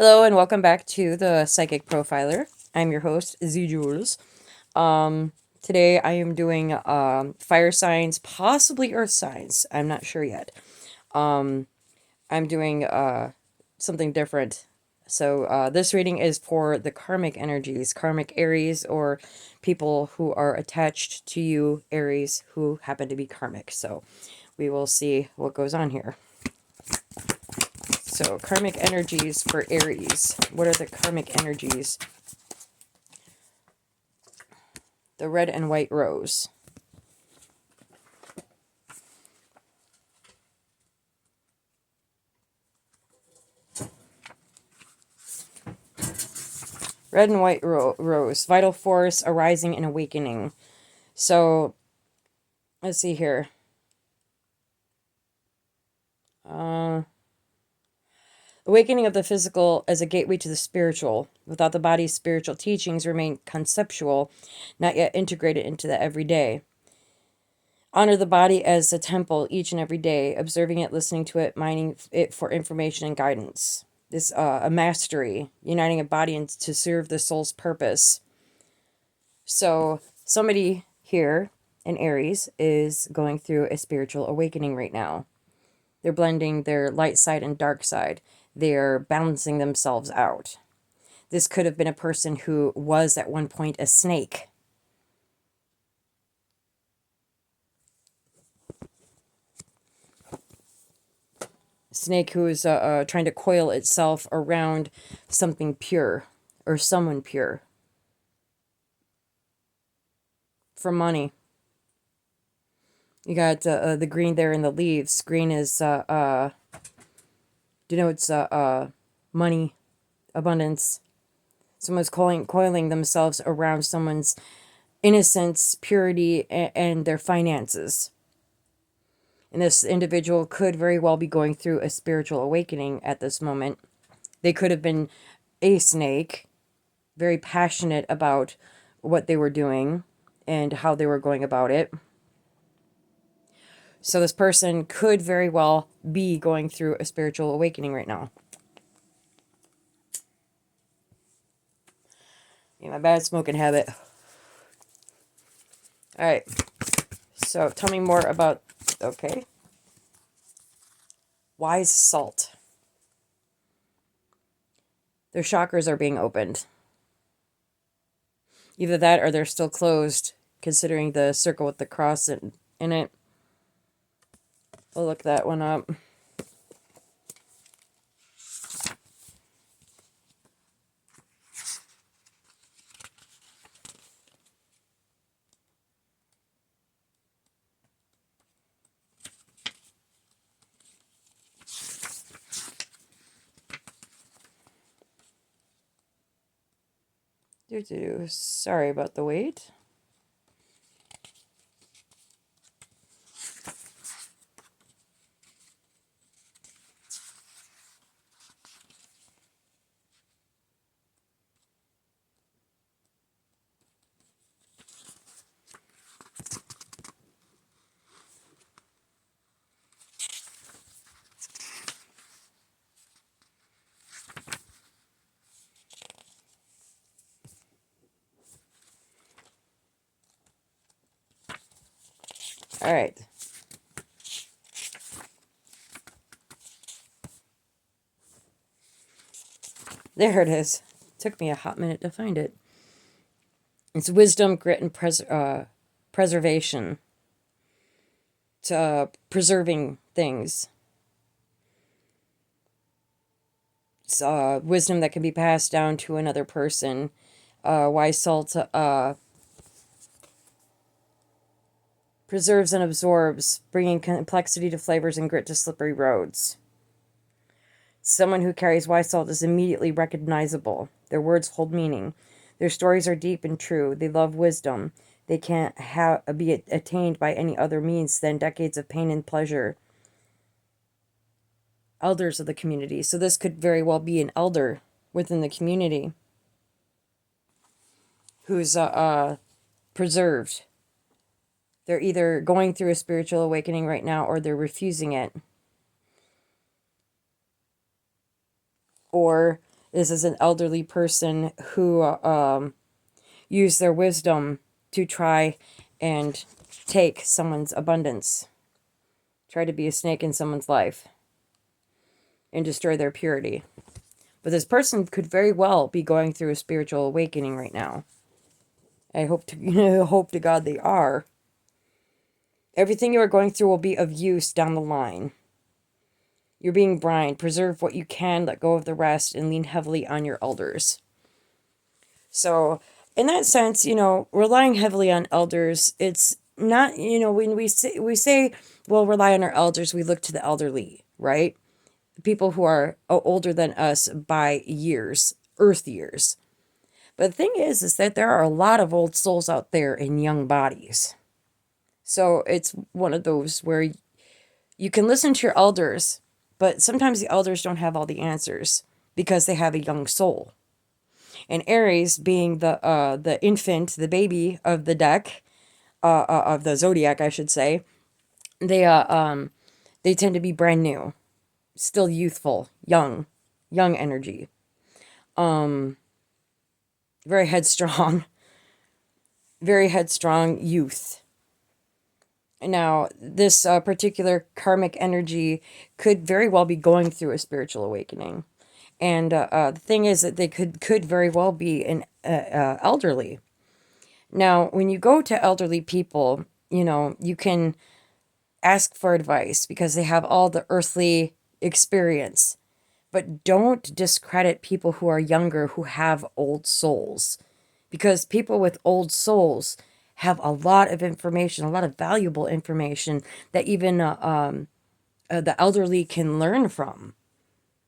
Hello and welcome back to the Psychic Profiler. I'm your host, zejewelz. Today I am doing fire signs, possibly earth signs. I'm not sure yet. I'm doing something different. So this reading is for the karmic energies, karmic Aries, or people who are attached to you, Aries, who happen to be karmic. So we will see what goes on here. So, karmic energies for Aries. What are the karmic energies? The red and white rose. Red and white rose. Vital force, arising and awakening. So, let's see here. Awakening of the physical as a gateway to the spiritual. Without the body's spiritual teachings remain conceptual, not yet integrated into the everyday. Honor the body as a temple each and every day, observing it, listening to it, mining it for information and guidance. This a mastery, uniting a body to serve the soul's purpose. So somebody here in Aries is going through a spiritual awakening right now. They're blending their light side and dark side. They're balancing themselves out. This could have been a person who was at one point a snake. Snake who is trying to coil itself around something pure or someone pure for money. You got the green there in the leaves. Green is denotes money, abundance. Someone's coiling themselves around someone's innocence, purity, and their finances. And this individual could very well be going through a spiritual awakening at this moment. They could have been a snake, very passionate about what they were doing and how they were going about it. So this person could very well be going through a spiritual awakening right now. Yeah, my bad smoking habit. All right. So tell me more about, okay. Wise salt. Their chakras are being opened. Either that or they're still closed, considering the circle with the cross in it. We'll look that one up. Sorry about the wait. All right. There it is. Took me a hot minute to find it. It's wisdom, grit, and preservation. To preserving things. It's wisdom that can be passed down to another person. Wise salt preserves and absorbs, bringing complexity to flavors and grit to slippery roads. Someone who carries wise salt is immediately recognizable. Their words hold meaning. Their stories are deep and true. They love wisdom. They can't be attained by any other means than decades of pain and pleasure. Elders of the community. So this could very well be an elder within the community who's preserved. They're either going through a spiritual awakening right now or they're refusing it. Or This is an elderly person who used their wisdom to try and take someone's abundance, try to be a snake in someone's life, and destroy their purity. But this person could very well be going through a spiritual awakening right now. I hope to hope to God they are. Everything you are going through will be of use down the line. You're being brined. Preserve what you can, let go of the rest, and lean heavily on your elders. So, in that sense, relying heavily on elders, it's not, when we say, well, rely on our elders, we look to the elderly, right? People who are older than us by years, earth years. But the thing is that there are a lot of old souls out there in young bodies. So it's one of those where you can listen to your elders, but sometimes the elders don't have all the answers because they have a young soul. And Aries, being the infant, the baby of the deck, of the zodiac, I should say, they tend to be brand new, still youthful, young energy, very headstrong youth. Now, this particular karmic energy could very well be going through a spiritual awakening. And the thing is that they could very well be an elderly. Now, when you go to elderly people, you can ask for advice because they have all the earthly experience. But don't discredit people who are younger who have old souls. Because people with old souls have a lot of information, a lot of valuable information that even the elderly can learn from.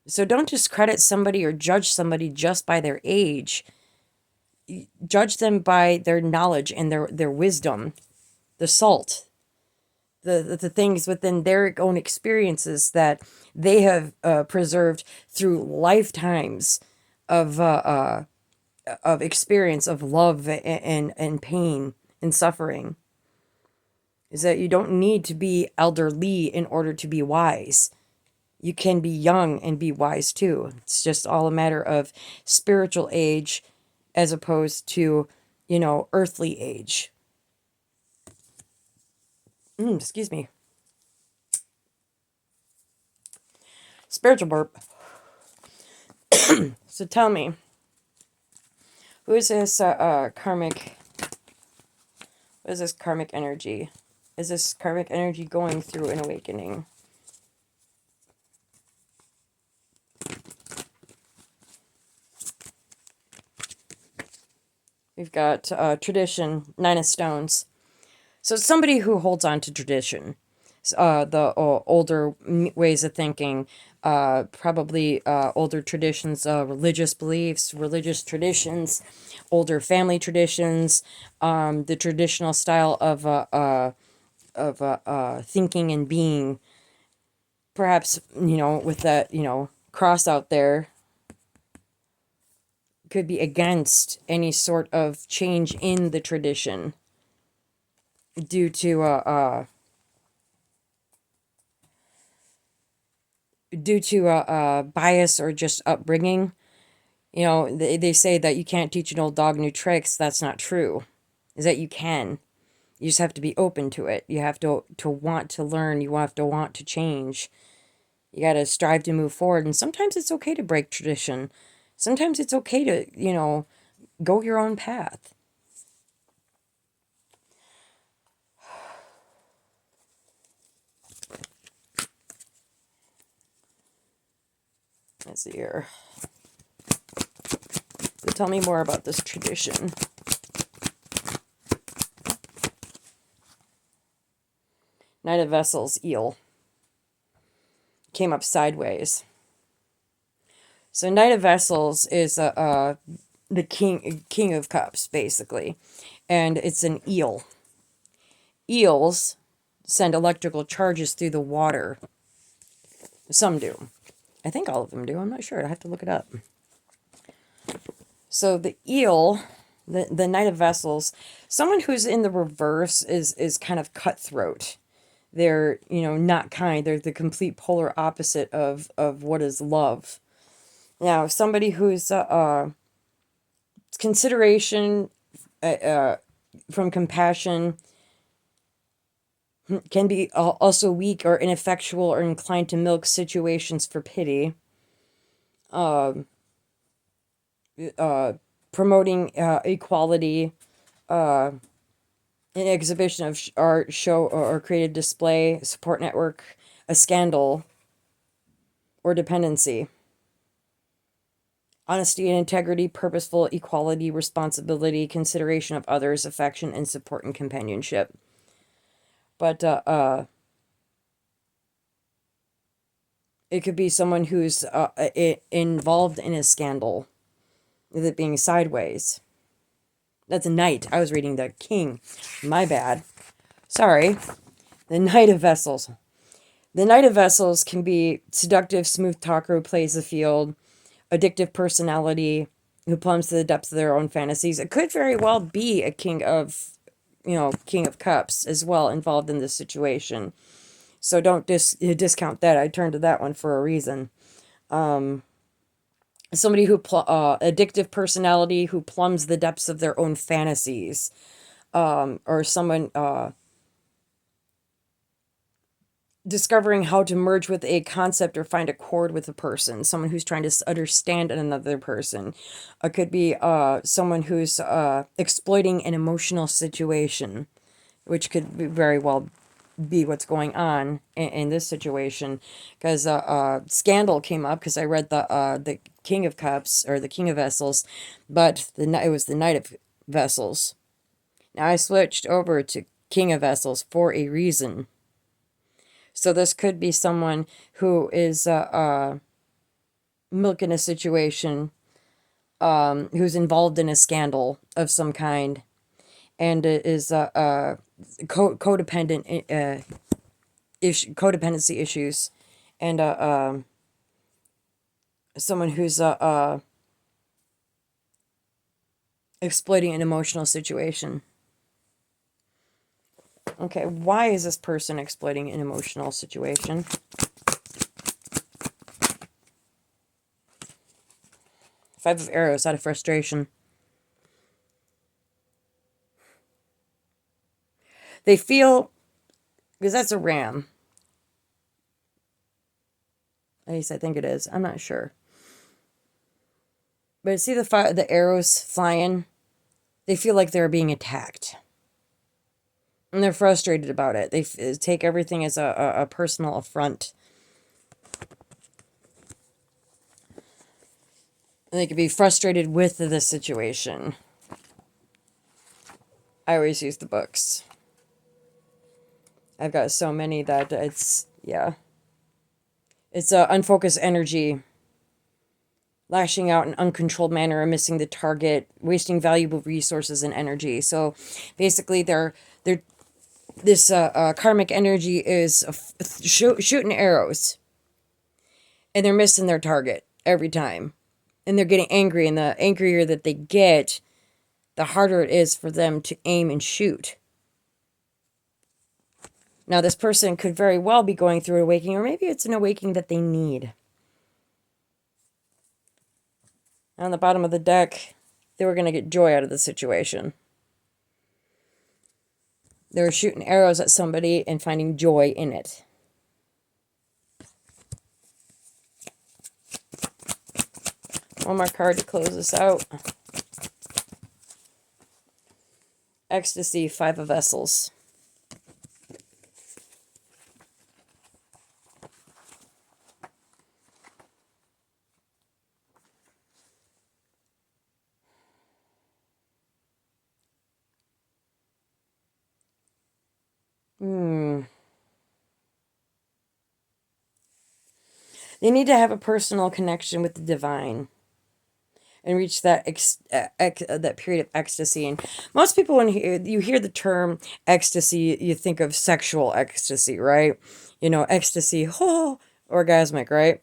So don't discredit somebody or judge somebody just by their age. Judge them by their knowledge and their wisdom, the salt, the things within their own experiences that they have preserved through lifetimes of experience of love and pain and suffering. Is that you don't need to be elderly in order to be wise. You can be young and be wise too. It's just all a matter of spiritual age as opposed to, earthly age. Excuse me. Spiritual burp. So tell me, who is this karmic? What is this karmic energy? Is this karmic energy going through an awakening? We've got tradition, 9 of stones. So somebody who holds on to tradition, the older ways of thinking, probably older traditions, religious beliefs, religious traditions, older family traditions, the traditional style of thinking and being. Perhaps, with that, cross out there, could be against any sort of change in the tradition due to bias or just upbringing. They say that you can't teach an old dog new tricks. That's not true. Is that you can. You just have to be open to it. You have to want to learn. You have to want to change. You got to strive to move forward. And sometimes it's okay to break tradition. Sometimes it's okay to, go your own path. Let's see here. So tell me more about this tradition. Knight of Vessels, eel. Came up sideways. So Knight of Vessels is the king of cups, basically. And it's an eel. Eels send electrical charges through the water. Some do. I think all of them do. I'm not sure. I have to look it up. So the eel, the Knight of Vessels, someone who's in the reverse is kind of cutthroat. They're, not kind. They're the complete polar opposite of what is love. Now, somebody who's consideration from compassion can be also weak or ineffectual or inclined to milk situations for pity. Promoting equality, an exhibition of art, show, or creative display, support network, a scandal, or dependency. Honesty and integrity, purposeful equality, responsibility, consideration of others, affection, and support and companionship. But it could be someone who's involved in a scandal, with it being sideways. That's a knight. I was reading the king. My bad. Sorry. The Knight of Vessels. The Knight of Vessels can be seductive, smooth talker who plays the field, addictive personality who plumbs to the depths of their own fantasies. It could very well be a King of Cups as well involved in this situation. So don't discount that. I turned to that one for a reason. Somebody who addictive personality who plumbs the depths of their own fantasies, or someone discovering how to merge with a concept or find a chord with a person. Someone who's trying to understand another person. It could be someone who's exploiting an emotional situation, which could be very well be what's going on in this situation, because scandal came up because I read the King of Cups or the King of Vessels, but it was the Knight of Vessels. Now I switched over to King of Vessels for a reason. So this could be someone who is milking a situation, who's involved in a scandal of some kind, and is codependency issues, and someone who's exploiting an emotional situation. Okay, why is this person exploiting an emotional situation? Five of Arrows, out of frustration. They feel, because that's a ram. At least I think it is. I'm not sure. But see the arrows flying? They feel like they're being attacked. And they're frustrated about it. They take everything as a personal affront. And they could be frustrated with the situation. I always use the books. I've got so many that it's, yeah. It's unfocused energy. Lashing out in uncontrolled manner or missing the target. Wasting valuable resources and energy. So basically this karmic energy is shooting arrows, and they're missing their target every time, and they're getting angry, and the angrier that they get, the harder it is for them to aim and shoot. Now this person could very well be going through an awakening, or maybe it's an awakening that they need. On the bottom of the deck, they were going to get joy out of the situation. They were shooting arrows at somebody and finding joy in it. One more card to close this out. Ecstasy, Five of Vessels. They need to have a personal connection with the divine and reach that that period of ecstasy. And most people, when you hear the term ecstasy, you think of sexual ecstasy, right? You know, ecstasy, orgasmic, right?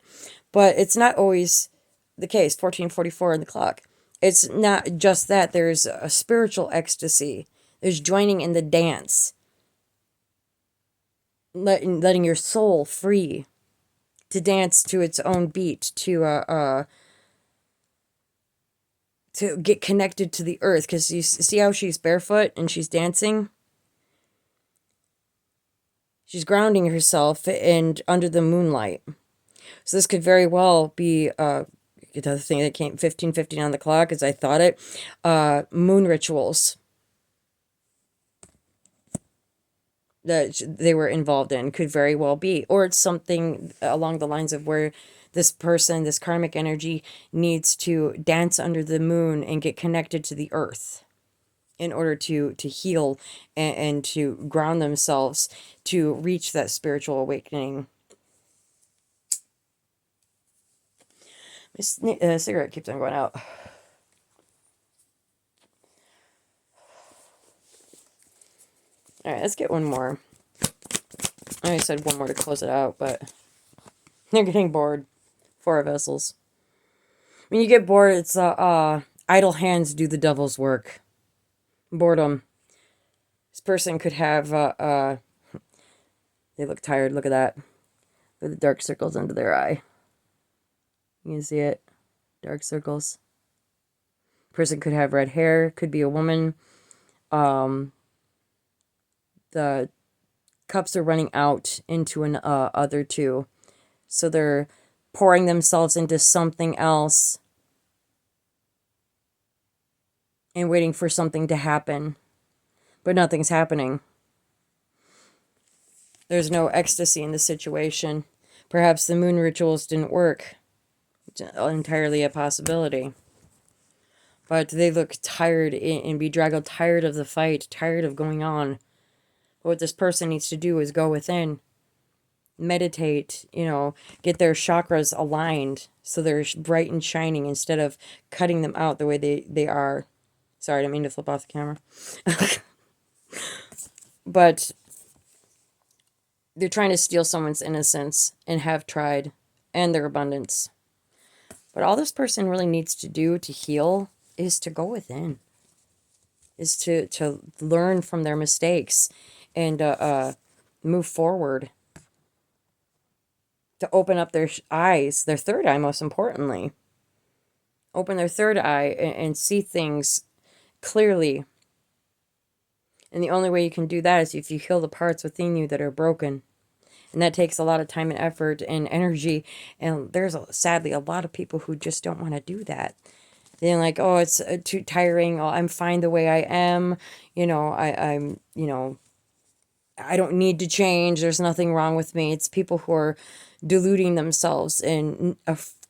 But it's not always the case. 1444 in the clock. It's not just that. There's a spiritual ecstasy. There's joining in the dance. Letting your soul free to dance to its own beat, to to get connected to the earth. Because you see how she's barefoot and she's dancing? She's grounding herself and under the moonlight. So this could very well be the other thing that came 15:15 on the clock, as I thought it. Moon rituals that they were involved in could very well be, or it's something along the lines of where this person, this karmic energy, needs to dance under the moon and get connected to the earth in order to heal and to ground themselves to reach that spiritual awakening. My cigarette keeps on going out. All right, let's get one more. I already said one more to close it out, but they're getting bored. 4 vessels. When you get bored, it's idle hands do the devil's work. Boredom. This person could have they look tired. Look at that. Look at the dark circles under their eye. You can see it. Dark circles. Person could have red hair. Could be a woman. The cups are running out into an other two. So they're pouring themselves into something else and waiting for something to happen. But nothing's happening. There's no ecstasy in the situation. Perhaps the moon rituals didn't work. It's entirely a possibility. But they look tired and bedraggled, tired of the fight, tired of going on. What this person needs to do is go within, meditate, get their chakras aligned so they're bright and shining instead of cutting them out the way they are. Sorry, I didn't mean to flip off the camera. But they're trying to steal someone's innocence and have tried, and their abundance. But all this person really needs to do to heal is to go within, is to learn from their mistakes and move forward, to open up their eyes, their third eye most importantly. Open their third eye and see things clearly. And the only way you can do that is if you heal the parts within you that are broken. And that takes a lot of time and effort and energy. And there's sadly a lot of people who just don't want to do that. They're like, oh, it's too tiring. Oh, I'm fine the way I am. I don't need to change. There's nothing wrong with me. It's people who are deluding themselves and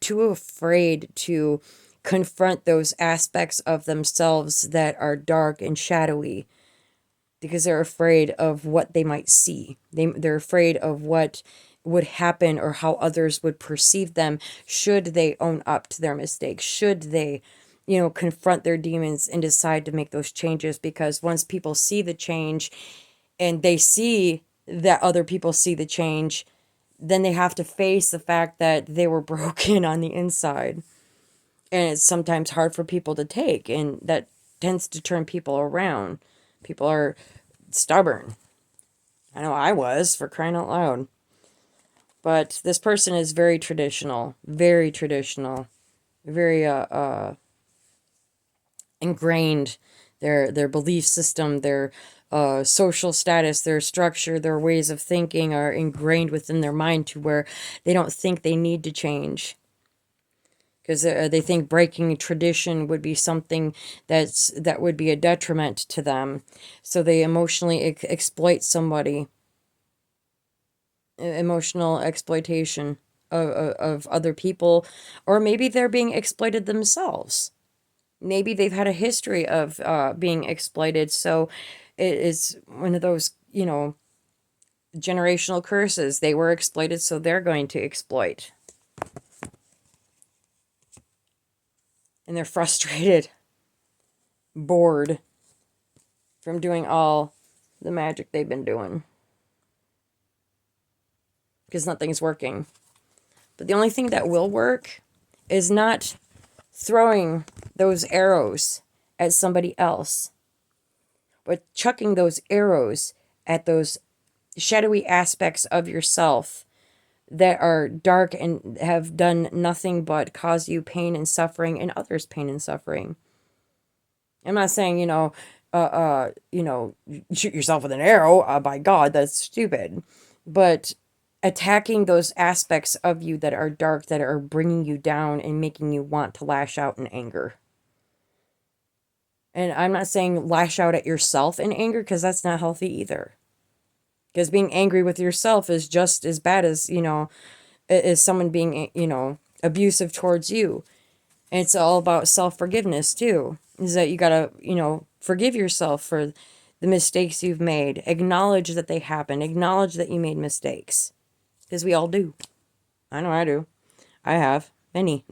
too afraid to confront those aspects of themselves that are dark and shadowy, because they're afraid of what they might see. They're afraid of what would happen or how others would perceive them should they own up to their mistakes, should they, confront their demons and decide to make those changes. Because once people see the change and they see that other people see the change, then they have to face the fact that they were broken on the inside. And it's sometimes hard for people to take, and that tends to turn people around. People are stubborn. I know I was, for crying out loud. But this person is very traditional, very ingrained. Their belief system, their social status, their structure, their ways of thinking are ingrained within their mind to where they don't think they need to change. Because they think breaking tradition would be something that would be a detriment to them. So they emotionally exploit somebody. Emotional exploitation of other people. Or maybe they're being exploited themselves. Maybe they've had a history of being exploited. So it is one of those, generational curses. They were exploited, so they're going to exploit. And they're frustrated, bored from doing all the magic they've been doing. Because nothing's working. But the only thing that will work is not throwing those arrows at somebody else, but chucking those arrows at those shadowy aspects of yourself that are dark and have done nothing but cause you pain and suffering and others pain and suffering. I'm not saying, shoot yourself with an arrow. By God, that's stupid. But attacking those aspects of you that are dark, that are bringing you down and making you want to lash out in anger. And I'm not saying lash out at yourself in anger, because that's not healthy either. Because being angry with yourself is just as bad as, as someone being, abusive towards you. And it's all about self-forgiveness too. Is that you gotta, forgive yourself for the mistakes you've made. Acknowledge that they happened. Acknowledge that you made mistakes. Because we all do. I know I do. I have. Many.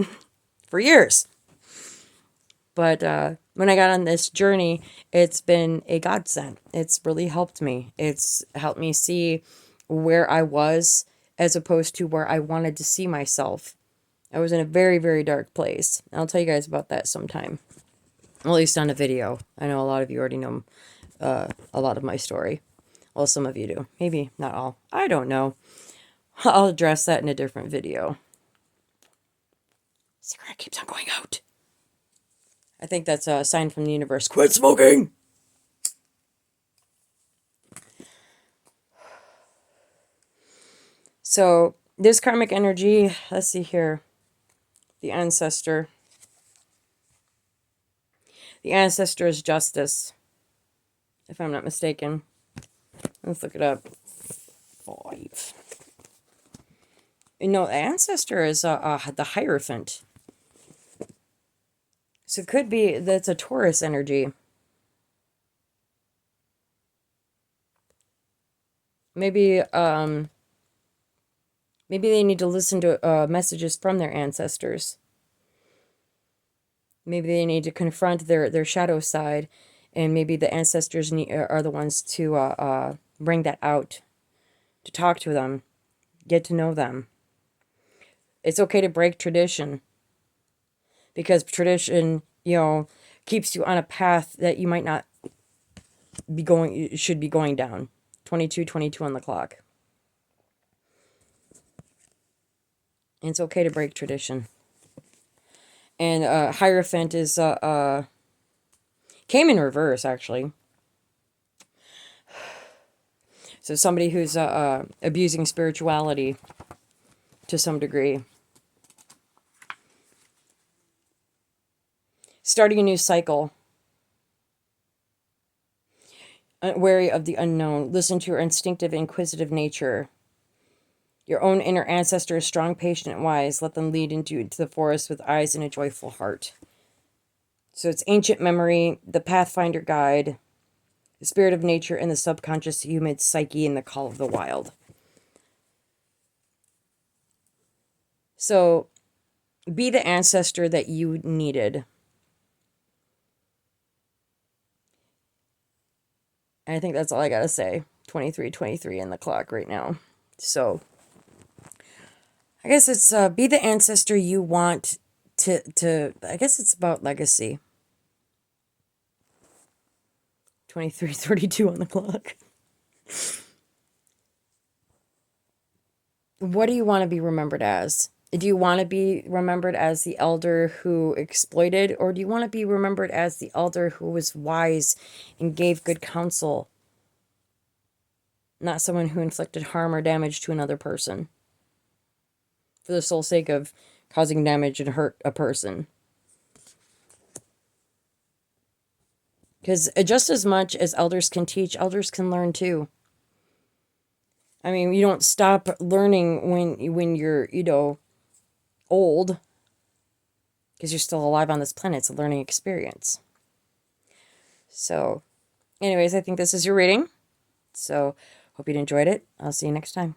For years. But when I got on this journey, it's been a godsend. It's really helped me. It's helped me see where I was as opposed to where I wanted to see myself. I was in a very, very dark place. I'll tell you guys about that sometime. At least on a video. I know a lot of you already know a lot of my story. Well, some of you do. Maybe not all. I don't know. I'll address that in a different video. Cigarette keeps on going out. I think that's a sign from the universe. Quit smoking! So, this karmic energy, let's see here. The ancestor. The ancestor is justice, if I'm not mistaken. Let's look it up. 5. No, the ancestor is the Hierophant. So it could be that's a Taurus energy. Maybe maybe they need to listen to messages from their ancestors. Maybe they need to confront their shadow side, and maybe the ancestors are the ones to bring that out, to talk to them, get to know them. It's okay to break tradition, because tradition, keeps you on a path that you might not should be going down. 22 on the clock. And it's okay to break tradition. And Hierophant is came in reverse, actually. So somebody who's abusing spirituality to some degree. Starting a new cycle. Wary of the unknown. Listen to your instinctive, inquisitive nature. Your own inner ancestor is strong, patient, and wise. Let them lead into the forest with eyes and a joyful heart. So it's ancient memory, the Pathfinder guide, the spirit of nature, and the subconscious human psyche, and the call of the wild. So be the ancestor that you needed. And I think that's all I gotta say. 23 in the clock right now. So I guess it's be the ancestor you want to I guess it's about legacy. 23:32 on the clock. What do you want to be remembered as? Do you want to be remembered as the elder who exploited, or do you want to be remembered as the elder who was wise and gave good counsel? Not someone who inflicted harm or damage to another person for the sole sake of causing damage and hurt a person. Because just as much as elders can teach, elders can learn too. I mean, you don't stop learning when you're, old. Because you're still alive on this planet. It's a learning experience. So, anyways, I think this is your reading. So, hope you enjoyed it. I'll see you next time.